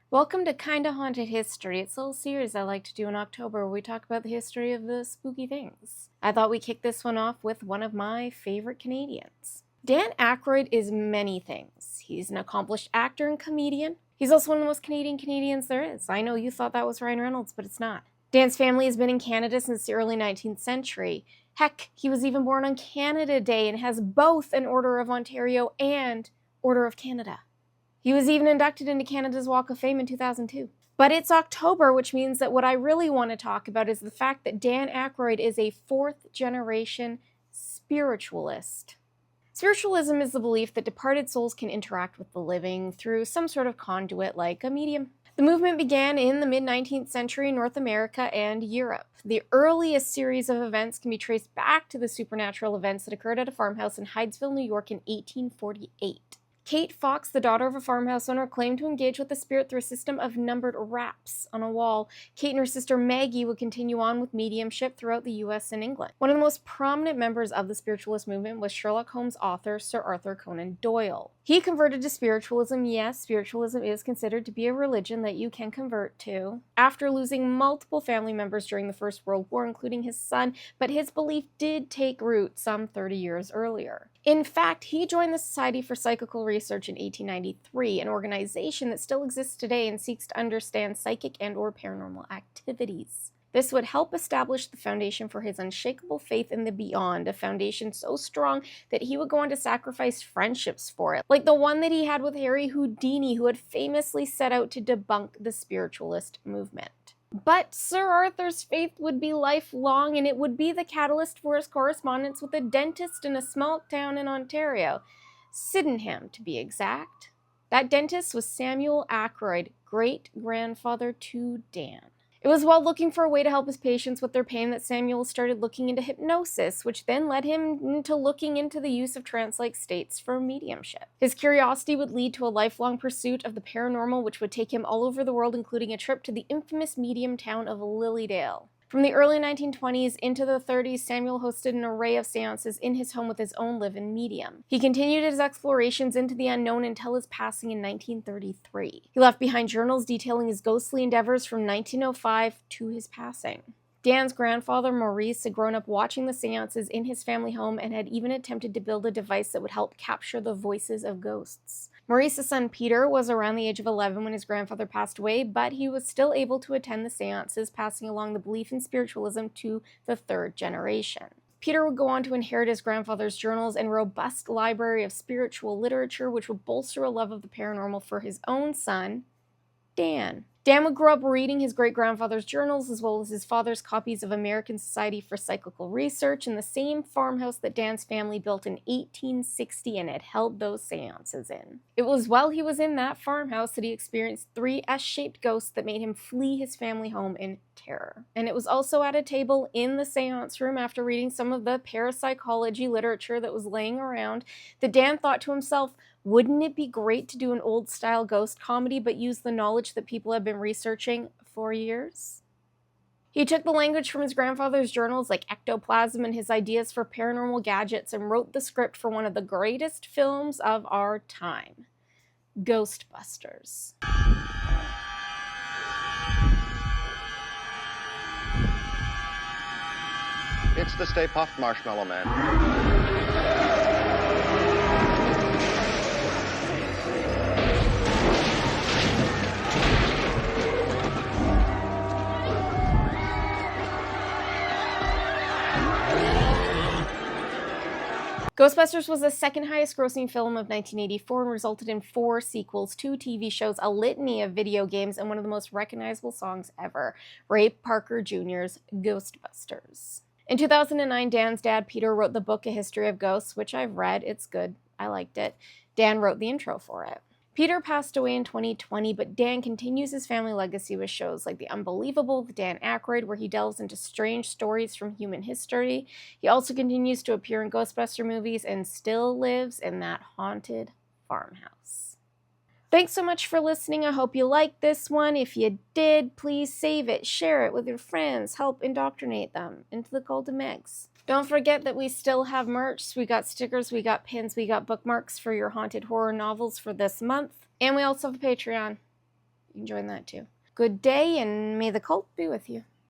Welcome to Kinda Haunted History. It's a little series I like to do in October where we talk about the history of the spooky things. I thought we'd kick this one off with one of my favorite Canadians. Dan Aykroyd is many things. He's an accomplished actor and comedian. He's also one of the most Canadian Canadians there is. I know you thought that was Ryan Reynolds, but it's not. Dan's family has been in Canada since the early 19th century. Heck, he was even born on Canada Day and has both an Order of Ontario and Order of Canada. He was even inducted into Canada's Walk of Fame in 2002. But it's October, which means that what I really want to talk about is the fact that Dan Aykroyd is a fourth-generation spiritualist. Spiritualism is the belief that departed souls can interact with the living through some sort of conduit like a medium. The movement began in the mid-19th century in North America and Europe. The earliest series of events can be traced back to the supernatural events that occurred at a farmhouse in Hydesville, New York in 1848. Kate Fox, the daughter of a farmhouse owner, claimed to engage with the spirit through a system of numbered raps on a wall. Kate and her sister Maggie would continue on with mediumship throughout the US and England. One of the most prominent members of the spiritualist movement was Sherlock Holmes author Sir Arthur Conan Doyle. He converted to spiritualism. Yes, spiritualism is considered to be a religion that you can convert to, after losing multiple family members during the First World War, including his son, but his belief did take root some 30 years earlier. In fact, he joined the Society for Psychical Research in 1893, an organization that still exists today and seeks to understand psychic and/or paranormal activities. This would help establish the foundation for his unshakable faith in the beyond, a foundation so strong that he would go on to sacrifice friendships for it, like the one that he had with Harry Houdini, who had famously set out to debunk the spiritualist movement. But Sir Arthur's faith would be lifelong, and it would be the catalyst for his correspondence with a dentist in a small town in Ontario, Sydenham to be exact. That dentist was Samuel Aykroyd, great-grandfather to Dan. It was while looking for a way to help his patients with their pain that Samuel started looking into hypnosis, which then led him into looking into the use of trance-like states for mediumship. His curiosity would lead to a lifelong pursuit of the paranormal, which would take him all over the world, including a trip to the infamous medium town of Lilydale. From the early 1920s into the 30s, Samuel hosted an array of seances in his home with his own live-in medium. He continued his explorations into the unknown until his passing in 1933. He left behind journals detailing his ghostly endeavors from 1905 to his passing. Dan's grandfather, Maurice, had grown up watching the seances in his family home and had even attempted to build a device that would help capture the voices of ghosts. Maurice's son Peter was around the age of 11 when his grandfather passed away, but he was still able to attend the seances, passing along the belief in spiritualism to the third generation. Peter would go on to inherit his grandfather's journals and robust library of spiritual literature, which would bolster a love of the paranormal for his own son, Dan. Dan would grow up reading his great-grandfather's journals as well as his father's copies of American Society for Psychical Research in the same farmhouse that Dan's family built in 1860 and had held those seances in. It was while he was in that farmhouse that he experienced 3 S-shaped ghosts that made him flee his family home in terror. And it was also at a table in the seance room after reading some of the parapsychology literature that was laying around that Dan thought to himself, wouldn't it be great to do an old-style ghost comedy but use the knowledge that people have been researching for years? He took the language from his grandfather's journals like ectoplasm and his ideas for paranormal gadgets and wrote the script for one of the greatest films of our time, Ghostbusters. It's the Stay Puft Marshmallow Man. Ghostbusters was the second highest grossing film of 1984 and resulted in 4 sequels, 2 TV shows, a litany of video games, and one of the most recognizable songs ever, Ray Parker Jr.'s Ghostbusters. In 2009, Dan's dad, Peter, wrote the book A History of Ghosts, which I've read. It's good. I liked it. Dan wrote the intro for it. Peter passed away in 2020, but Dan continues his family legacy with shows like The Unbelievable with Dan Aykroyd, where he delves into strange stories from human history. He also continues to appear in Ghostbuster movies and still lives in that haunted farmhouse. Thanks so much for listening. I hope you liked this one. If you did, please save it, share it with your friends, help indoctrinate them into the cult of Megs. Don't forget that we still have merch. We got stickers, we got pins, we got bookmarks for your haunted horror novels for this month. And we also have a Patreon. You can join that too. Good day, and may the cult be with you.